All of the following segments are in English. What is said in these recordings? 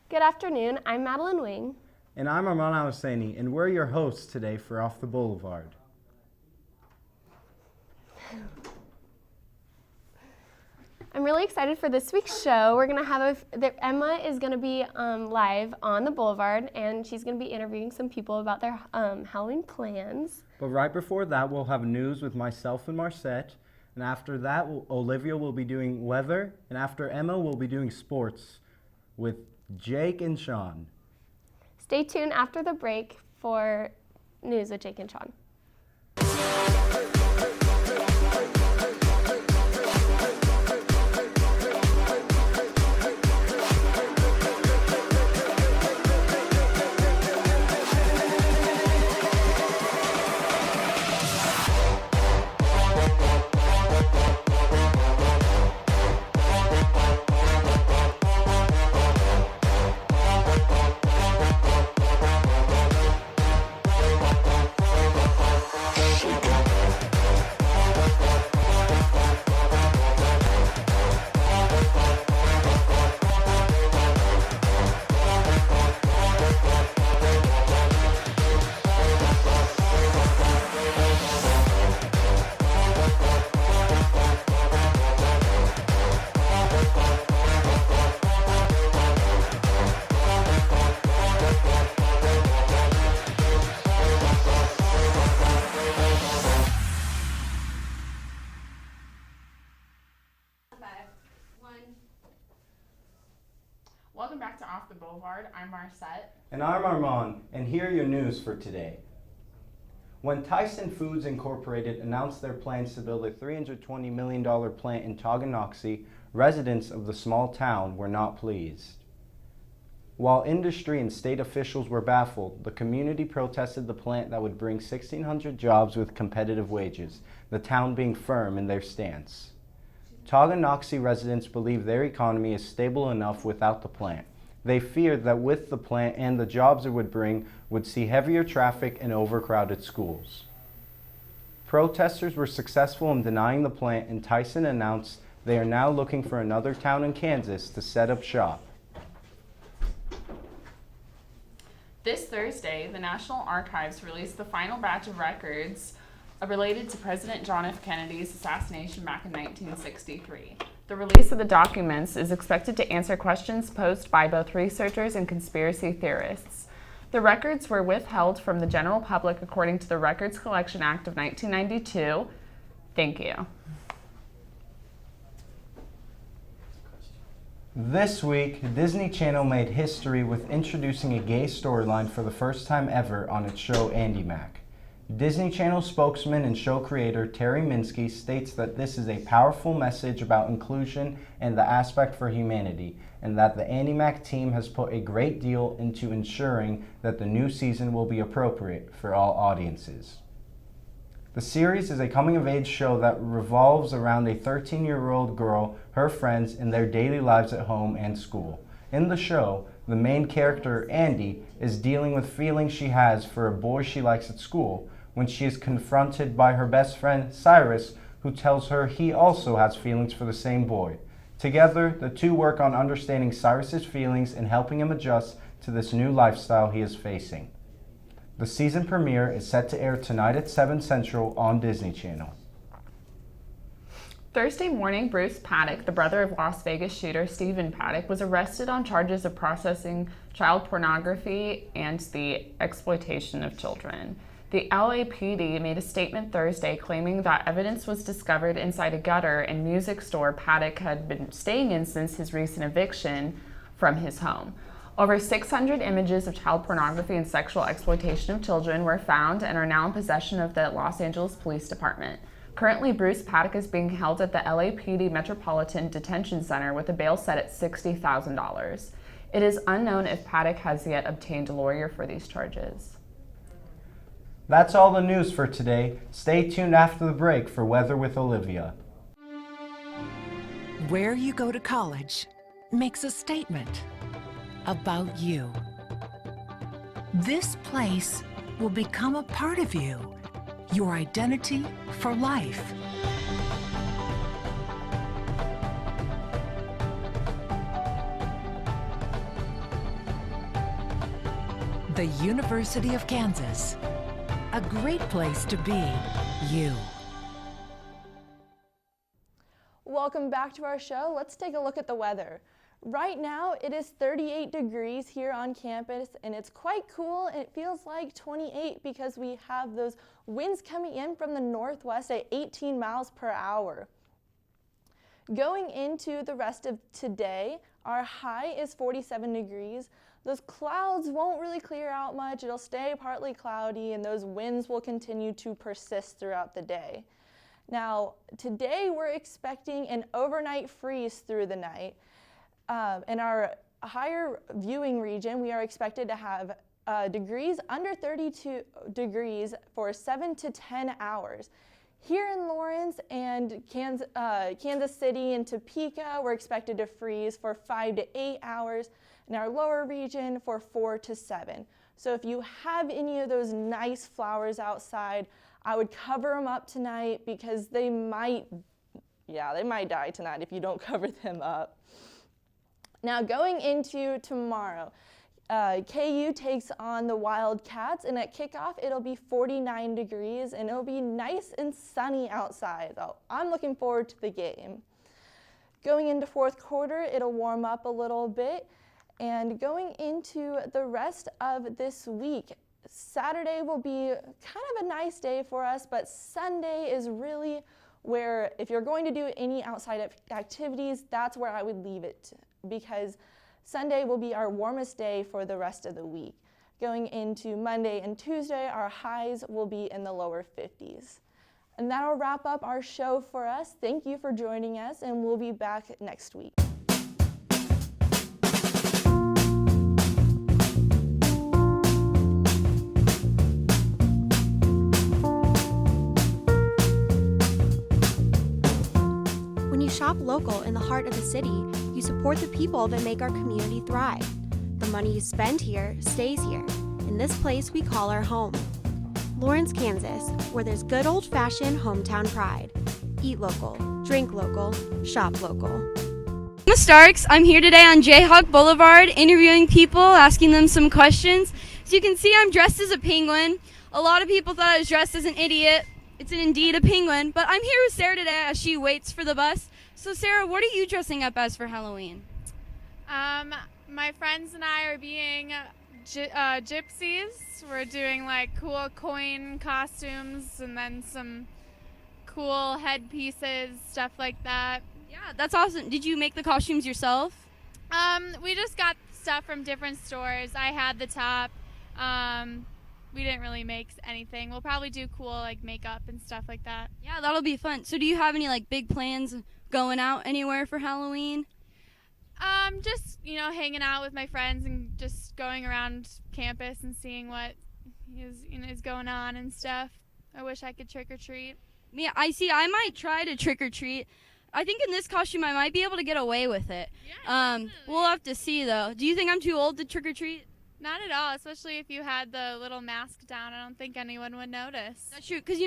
Good afternoon, I'm Madeline Wing. And I'm Arman Al-Husseini, and we're your hosts today for Off the Boulevard. I'm really excited for this week's show. We're gonna have Emma is gonna be live on the Boulevard, and she's gonna be interviewing some people about their Halloween plans. But right before that, we'll have news with myself and Marcette, and after that, Olivia will be doing weather, and after Emma, we'll be doing sports with Jake and Sean. Stay tuned after the break for news with Jake and Sean. Welcome back to Off the Boulevard. I'm Marcette. And I'm Arman, and here are your news for today. When Tyson Foods Incorporated announced their plans to build a $320 million plant in Tonganoxie, residents of the small town were not pleased. While industry and state officials were baffled, the community protested the plant that would bring 1,600 jobs with competitive wages, the town being firm in their stance. Tonganoxie residents believe their economy is stable enough without the plant. They feared that with the plant and the jobs it would bring would see heavier traffic and overcrowded schools. Protesters were successful in denying the plant, and Tyson announced they are now looking for another town in Kansas to set up shop. This Thursday, the National Archives released the final batch of records related to President John F. Kennedy's assassination back in 1963. The release of the documents is expected to answer questions posed by both researchers and conspiracy theorists. The records were withheld from the general public according to the Records Collection Act of 1992. Thank you. This week, Disney Channel made history with introducing a gay storyline for the first time ever on its show Andy Mac. Disney Channel spokesman and show creator Terry Minsky states that this is a powerful message about inclusion and the aspect for humanity, and that the Andy Mac team has put a great deal into ensuring that the new season will be appropriate for all audiences. The series is a coming-of-age show that revolves around a 13-year-old girl, her friends, and their daily lives at home and school. In the show, the main character, Andy, is dealing with feelings she has for a boy she likes at school, when she is confronted by her best friend, Cyrus, who tells her he also has feelings for the same boy. Together, the two work on understanding Cyrus's feelings and helping him adjust to this new lifestyle he is facing. The season premiere is set to air tonight at 7 Central on Disney Channel. Thursday morning, Bruce Paddock, the brother of Las Vegas shooter Stephen Paddock, was arrested on charges of processing child pornography and the exploitation of children. The LAPD made a statement Thursday claiming that evidence was discovered inside a gutter and music store Paddock had been staying in since his recent eviction from his home. Over 600 images of child pornography and sexual exploitation of children were found and are now in possession of the Los Angeles Police Department. Currently, Bruce Paddock is being held at the LAPD Metropolitan Detention Center with a bail set at $60,000. It is unknown if Paddock has yet obtained a lawyer for these charges. That's all the news for today. Stay tuned after the break for Weather with Olivia. Where you go to college makes a statement about you. This place will become a part of you, your identity for life. the University of Kansas. A great place to be you. Welcome back to our show. Let's take a look at the weather. Right now, it is 38 degrees here on campus, and it's quite cool. It feels like 28 because we have those winds coming in from the northwest at 18 miles per hour. Going into the rest of today, our high is 47 degrees. Those clouds won't really clear out much. It'll stay partly cloudy, and those winds will continue to persist throughout the day. Now, today we're expecting an overnight freeze through the night. In our higher viewing region, we are expected to have degrees under 32 degrees for 7 to 10 hours. Here in Lawrence and Kansas City and Topeka, we're expected to freeze for 5 to 8 hours. In our lower region, for 4 to 7. So if you have any of those nice flowers outside, I would cover them up tonight because they might die tonight if you don't cover them up. Now going into tomorrow, KU takes on the Wildcats, and at kickoff it'll be 49 degrees and it'll be nice and sunny outside. So I'm looking forward to the game. Going into fourth quarter, it'll warm up a little bit, and going into the rest of this week, Saturday will be kind of a nice day for us, but Sunday is really where, if you're going to do any outside activities, that's where I would leave it, because Sunday will be our warmest day for the rest of the week. Going into Monday and Tuesday, our highs will be in the lower 50s. And that'll wrap up our show for us. Thank you for joining us, and we'll be back next week. When you shop local in the heart of the city, you support the people that make our community thrive. The money you spend here stays here, in this place we call our home. Lawrence, Kansas, where there's good old-fashioned hometown pride. Eat local, drink local, shop local. I'm Starks. I'm here today on Jayhawk Boulevard interviewing people, asking them some questions. As you can see, I'm dressed as a penguin. A lot of people thought I was dressed as an idiot. It's indeed a penguin, but I'm here with Sarah today as she waits for the bus. So Sarah, what are you dressing up as for Halloween? My friends and I are being gypsies. We're doing like cool coin costumes and then some cool headpieces, stuff like that. Yeah, that's awesome. Did you make the costumes yourself? We just got stuff from different stores. I had the top. We didn't really make anything. We'll probably do cool like makeup and stuff like that. Yeah, that'll be fun. So do you have any like big plans going out anywhere for Halloween? Just, hanging out with my friends and just going around campus and seeing what is going on and stuff. I wish I could trick or treat. Yeah, I might try to trick or treat. I think in this costume I might be able to get away with it. Yeah, we'll have to see though. Do you think I'm too old to trick or treat? Not at all, especially if you had the little mask down. I don't think anyone would notice. That's true, because,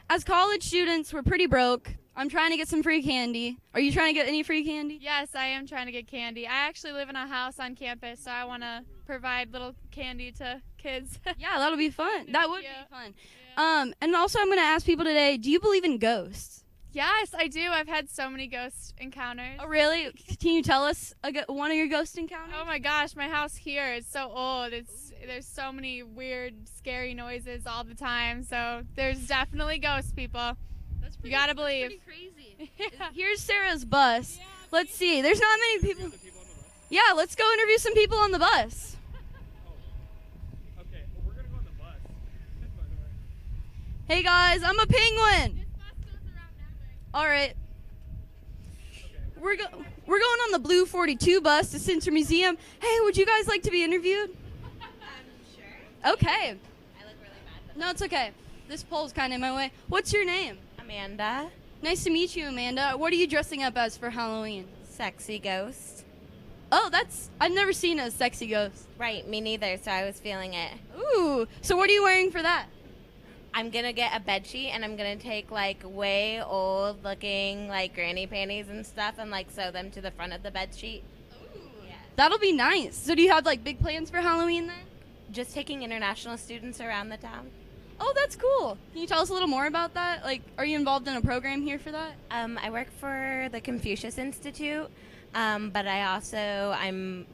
as college students, we're pretty broke. I'm trying to get some free candy. Are you trying to get any free candy? Yes, I am trying to get candy. I actually live in a house on campus, so I want to provide little candy to kids. Yeah, that'll be fun. That would be fun. Yeah. And also I'm going to ask people today, do you believe in ghosts? Yes, I do. I've had so many ghost encounters. Oh, really? Can you tell us one of your ghost encounters? Oh my gosh, my house here is so old. There's so many weird, scary noises all the time. So there's definitely ghosts, people. You gotta believe. That's pretty crazy. Yeah. Here's Sarah's bus. Yeah, let's see. There's not many people. Yeah, let's go interview some people on the bus. Oh. Okay, well, we're gonna go on the bus. By the way. Hey guys, I'm a penguin. This bus goes around that way. All right. We're going on the Blue 42 bus to Center Museum. Hey, would you guys like to be interviewed? Sure. Okay. I look really bad. No, it's okay. This pole's kind of in my way. What's your name? Amanda. Nice to meet you, Amanda. What are you dressing up as for Halloween? Sexy ghost. Oh, I've never seen a sexy ghost. Right, me neither, so I was feeling it. Ooh, so what are you wearing for that? I'm gonna get a bed sheet and I'm gonna take like way old looking like granny panties and stuff and like sew them to the front of the bed sheet. Ooh. Yes. That'll be nice. So do you have like big plans for Halloween then? Just taking international students around the town. Oh, that's cool. Can you tell us a little more about that? Like, are you involved in a program here for that? I work for the Confucius Institute, but I'm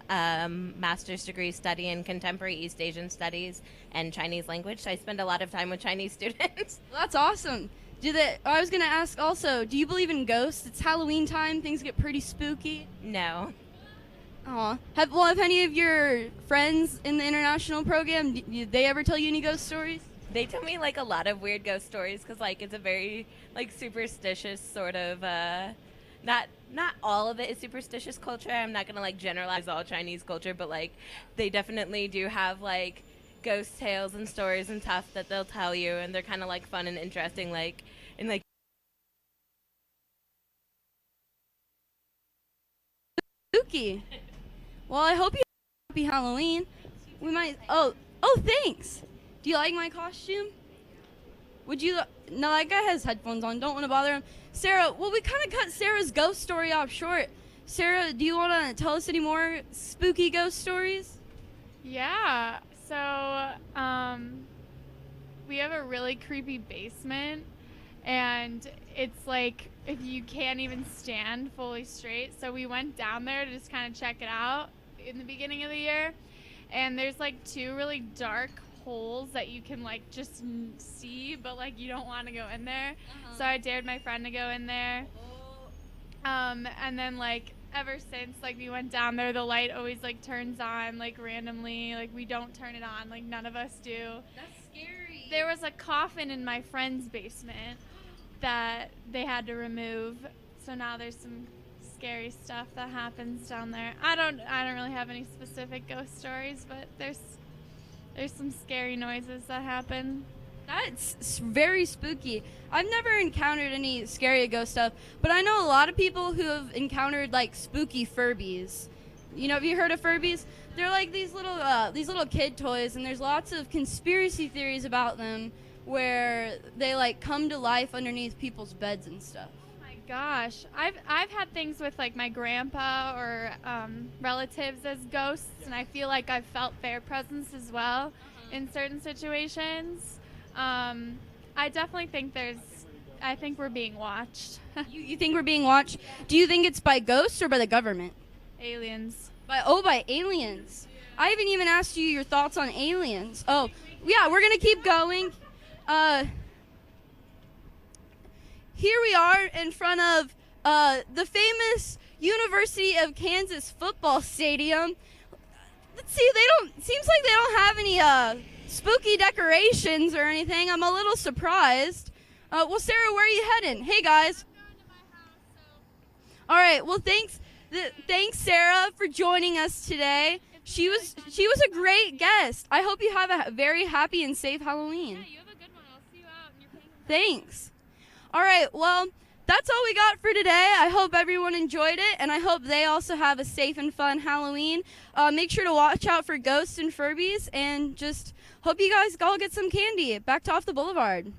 master's degree studying contemporary East Asian studies and Chinese language, so I spend a lot of time with Chinese students. Well, that's awesome. I was going to ask also, do you believe in ghosts? It's Halloween time. Things get pretty spooky. No. Aw. Have any of your friends in the international program, did they ever tell you any ghost stories? They tell me like a lot of weird ghost stories because like it's a very like superstitious sort of not all of it is superstitious culture. I'm not gonna like generalize all Chinese culture, but like they definitely do have like ghost tales and stories and stuff that they'll tell you, and they're kind of like fun and interesting, like and like Spooky. Well, I hope you have a happy Halloween. We might. Oh, thanks. Do you like my costume? Would you? No, that guy has headphones on. Don't want to bother him. Sarah, well, we kind of cut Sarah's ghost story off short. Sarah, do you want to tell us any more spooky ghost stories? Yeah. So, we have a really creepy basement, and it's like if you can't even stand fully straight. So we went down there to just kind of check it out in the beginning of the year, and there's like 2 really dark holes that you can like just see, but like you don't want to go in there. So I dared my friend to go in there. And then like ever since like we went down there, the light always like turns on like randomly. Like we don't turn it on. Like none of us do. That's scary. There was a coffin in my friend's basement that they had to remove. So now there's some scary stuff that happens down there. I don't really have any specific ghost stories, but there's some scary noises that happen. That's very spooky. I've never encountered any scary ghost stuff, but I know a lot of people who have encountered like spooky Furbies. You know, have you heard of Furbies? They're like these little kid toys, and there's lots of conspiracy theories about them where they like come to life underneath people's beds and stuff. Oh my gosh, I've had things with like my grandpa or relatives as ghosts, and I feel like I've felt their presence as well in certain situations. I definitely think I think we're being watched. You think we're being watched? Do you think it's by ghosts or by the government? Aliens. By aliens. I haven't even asked you your thoughts on aliens. Oh, yeah, we're gonna keep going. Here we are in front of the famous University of Kansas football stadium. Let's see, seems like they don't have any spooky decorations or anything. I'm a little surprised. Well, Sarah, where are you heading? Hey, guys. I'm going to my house, so. All right, well, thanks, Sarah, for joining us today. She was a great guest. I hope you have a very happy and safe Halloween. Yeah, you have a good one. I'll see you out in your penguin. Thanks. All right, well, that's all we got for today. I hope everyone enjoyed it, and I hope they also have a safe and fun Halloween. Make sure to watch out for ghosts and Furbies, and just hope you guys all get some candy. Back to Off the Boulevard.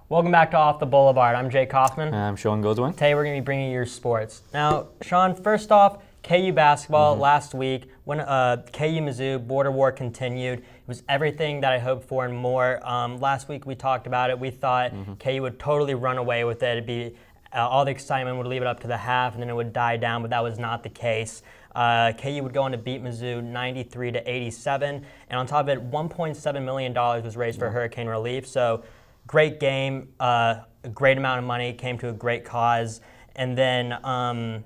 Welcome back to Off the Boulevard. I'm Jay Kaufman. I'm Sean Goodwin. Today we're going to be bringing you your sports. Now, Sean, first off, KU basketball last week when KU Mizzou border war continued. It was everything that I hoped for and more. Last week we talked about it. We thought KU would totally run away with it. It'd be all the excitement would leave it up to the half, and then it would die down. But that was not the case. KU would go on to beat Mizzou 93-87, and on top of it, $1.7 million was raised for hurricane relief. So. Great game, a great amount of money, came to a great cause. And then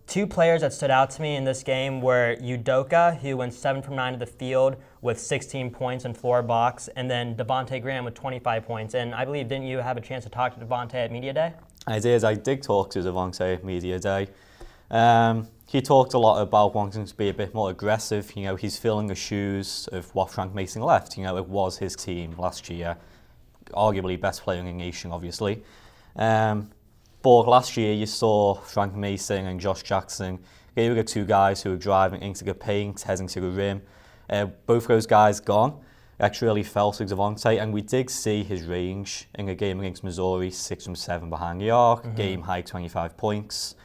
2 players that stood out to me in this game were Udoka, who went 7 from 9 to the field with 16 points and 4 blocks, and then Devontae Graham with 25 points. And I believe, didn't you have a chance to talk to Devontae at Media Day? I did talk to Devontae at Media Day. he talked a lot about wanting to be a bit more aggressive. You know, he's filling the shoes of what Frank Mason left. You know, it was his team last year, arguably best player in the nation, obviously. But last year you saw Frank Mason and Josh Jackson. They were the two guys who were driving into the paint, heading to the rim. Both those guys gone. Actually really felt to Devontae, and we did see his range in the game against Missouri, 6 from 7 behind the arc, game high 25 points.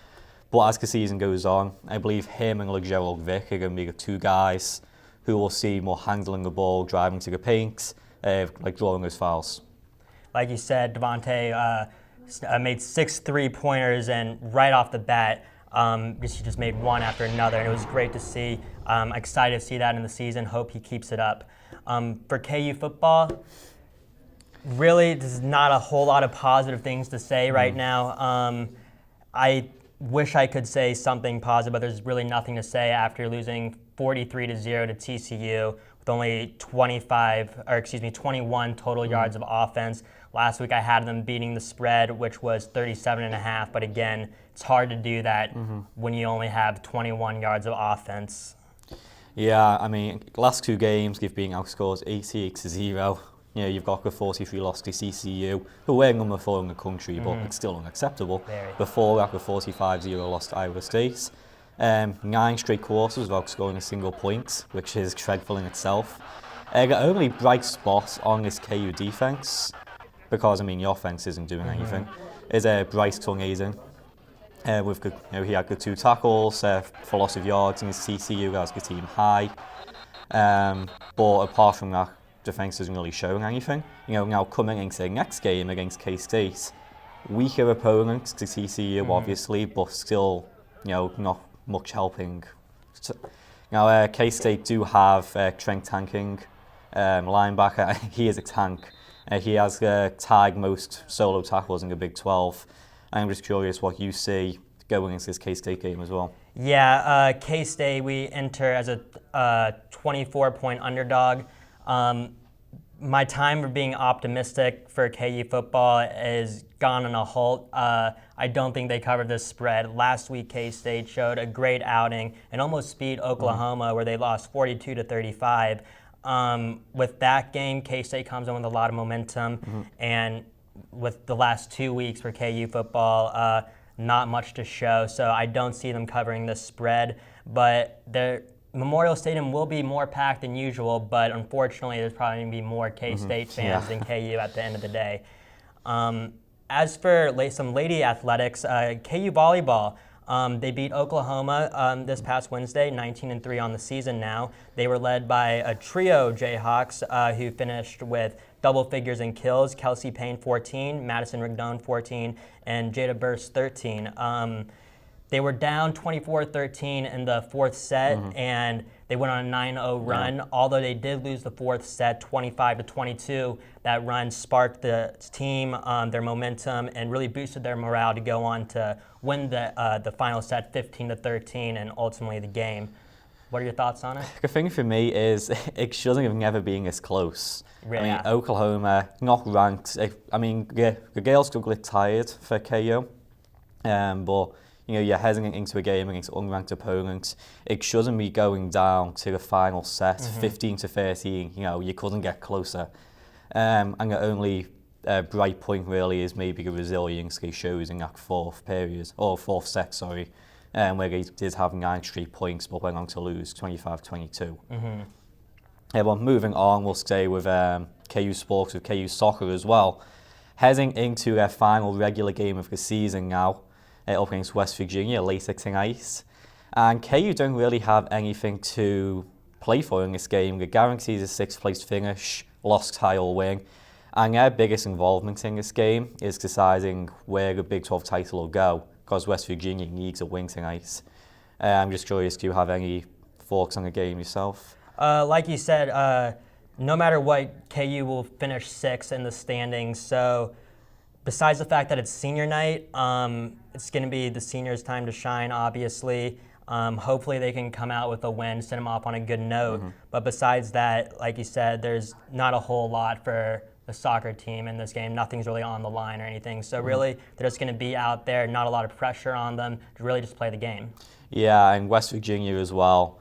But as the season goes on, I believe him and Gerald Vick are going to be the two guys who will see more handling the ball, driving to the paint, like drawing those fouls. Like you said, Devontae made 6 3-pointers, and right off the bat, he just made one after another, and it was great to see. I'm excited to see that in the season. Hope he keeps it up. For KU football, really, there's not a whole lot of positive things to say right now. I wish I could say something positive, but there's really nothing to say after losing 43-0 to TCU with only 21 total yards of offense. Last week I had them beating the spread, which was 37.5, but again, it's hard to do that when you only have 21 yards of offense. Yeah, I mean, last 2 games they've been outscored 88-0. You know, you've got the 43 loss to CCU, who were number 4 in the country, but it's still unacceptable. Before that, the 45-0 loss to Iowa State. 9 straight quarters without scoring a single point, which is dreadful in itself. The only bright spot on this KU defense, because I mean the offense isn't doing anything, is Bryce Tungazen. With good, you know, he had good 2 tackles for loss of yards in his TCU. That was the team high. But apart from that, defense isn't really showing anything. You know, now coming into the next game against K-State, weaker opponent to TCU, obviously, but still, you know, not much helping. Now, K-State do have Trent Tanking, linebacker. He is a tank. He has tagged most solo tackles in the Big 12. I'm just curious what you see going into this K-State game as well. Yeah, K-State, we enter as a 24-point underdog. My time for being optimistic for KU football is gone on a halt. I don't think they covered this spread. Last week, K-State showed a great outing and almost beat Oklahoma, where they lost 42-35. With that game, K-State comes in with a lot of momentum, and with the last 2 weeks for KU football, not much to show. So I don't see them covering this spread, but Memorial Stadium will be more packed than usual, but unfortunately there's probably going to be more K-State fans than KU at the end of the day. As for some lady athletics, KU volleyball, they beat Oklahoma this past Wednesday, 19-3 on the season now. They were led by a trio Jayhawks who finished with double figures in kills: Kelsey Payne 14, Madison Rigdon 14, and Jada Burst 13. They were down 24-13 in the 4th set, and they went on a 9-0 run. Although they did lose the 4th set 25-22, that run sparked the team, their momentum, and really boosted their morale to go on to win the final set 15-13 and ultimately the game. What are your thoughts on it? The thing for me is it shouldn't have never been this close. Really? I mean, Oklahoma, not ranked. I mean, the girls could get tired for KU, but you know, you're heading into a game against unranked opponents. It shouldn't be going down to the final set, 15-13. You know, you couldn't get closer. And the only bright point really is maybe the resilience they showed in that 4th set, where they did have 9 straight points but went on to lose 25-22. Well, moving on, we'll stay with KU sports, with KU soccer as well. Heading into their final regular game of the season now, up against West Virginia later tonight. And KU don't really have anything to play for in this game. The guarantees a 6th place finish, lost tie or win. And their biggest involvement in this game is deciding where the Big 12 title will go, because West Virginia needs a win tonight. I'm just curious, do you have any thoughts on the game yourself? Like you said, no matter what, KU will finish 6th in the standings. So besides the fact that it's senior night, it's going to be the seniors' time to shine, obviously. Hopefully they can come out with a win, send them off on a good note. But besides that, like you said, there's not a whole lot for the soccer team in this game. Nothing's really on the line or anything. So really, they're just going to be out there, not a lot of pressure on them, to really just play the game. Yeah, and West Virginia as well.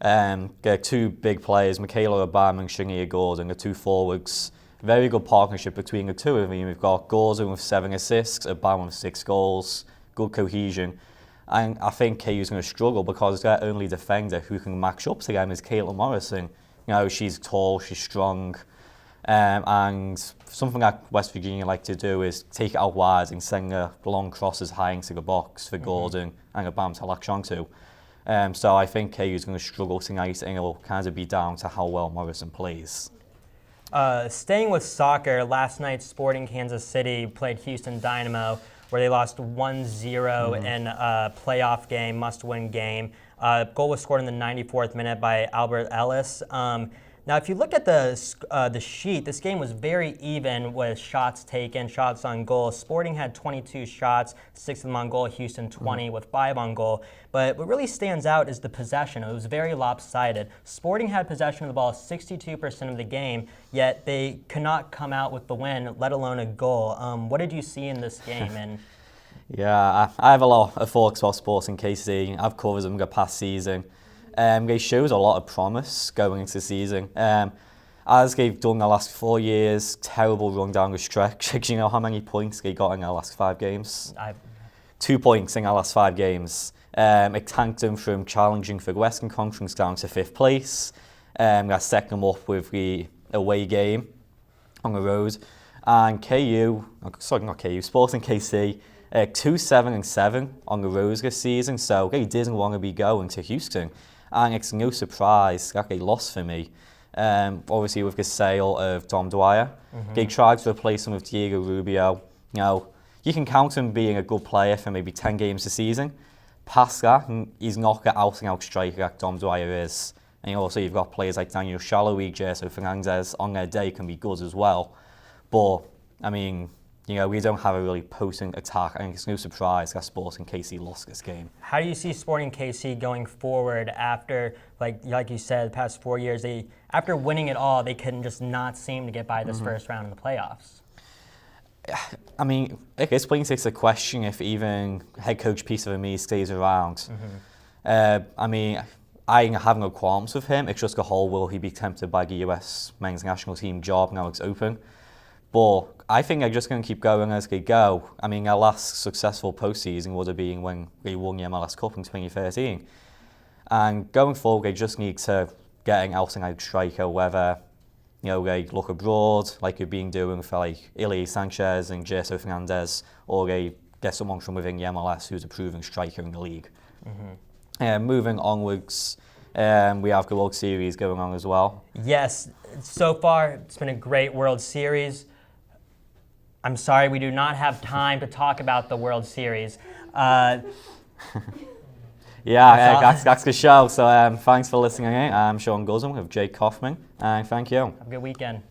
Got two big players, Michaela Obama and Shania Gordon, the two forwards. Very good partnership between the two of them. We've got Gordon with 7 assists, Obama with 6 goals, good cohesion. And I think KU's going to struggle because their only defender who can match up to them is Caitlin Morrison. You know, she's tall, she's strong. And something that West Virginia like to do is take it out wide and send the long crosses high into the box for Gordon and Obama to latch onto. So I think KU's going to struggle tonight, and it'll kind of be down to how well Morrison plays. Staying with soccer, last night Sporting Kansas City played Houston Dynamo, where they lost 1-0 in a playoff game, must-win game. Goal was scored in the 94th minute by Albert Ellis. Now, if you look at the sheet, this game was very even with shots taken, shots on goal. Sporting had 22 shots, 6 of them on goal. Houston 20 with 5 on goal. But what really stands out is the possession. It was very lopsided. Sporting had possession of the ball 62% of the game, yet they could not come out with the win, let alone a goal. What did you see in this game? And yeah, I have a lot of thoughts about Sporting KC. I've covered them the past season. They shows a lot of promise going into the season. As they've done the last 4 years, terrible run down the stretch. Do you know how many points they got in their last 5 games? 2 points in their last 5 games. It tanked them from challenging for the Western Conference down to 5th place. That set them up with the away game on the road. And Sporting KC, 2-7-7 on the road this season, so they didn't want to be going to Houston. And it's no surprise that they lost for me. Obviously, with the sale of Dom Dwyer, they tried to replace him with Diego Rubio. You know, you can count him being a good player for maybe 10 games a season. Past that, he's not the out-and-out striker that Dom Dwyer is. And also, you've got players like Daniel Shallowy, Jerso Fernandez on their day can be good as well. But, I mean, you know, we don't have a really potent attack. I think it's no surprise that Sporting KC lost this game. how do you see Sporting KC going forward after, like you said, the past 4 years, after winning it all, they couldn't just not seem to get by this first round in the playoffs? I mean, at this point, it's a question if even head coach Peter Vermeer stays around. I mean, I have no qualms with him. It's just the whole, will he be tempted by the US men's national team job now it's open? But I think they're just going to keep going as they go. I mean, their last successful postseason would have been when they won the MLS Cup in 2013. And going forward, they just need to get an out-and-out striker, whether they look abroad, like you've been doing for like Ilie Sanchez and Jerso Fernandez, or they get someone from within the MLS who's a proven striker in the league. Moving onwards, we have the World Series going on as well. Yes, so far it's been a great World Series. I'm sorry, we do not have time to talk about the World Series. Yeah, that's the show. So thanks for listening. I'm Sean Guzman with Jake Kaufman, and thank you. Have a good weekend.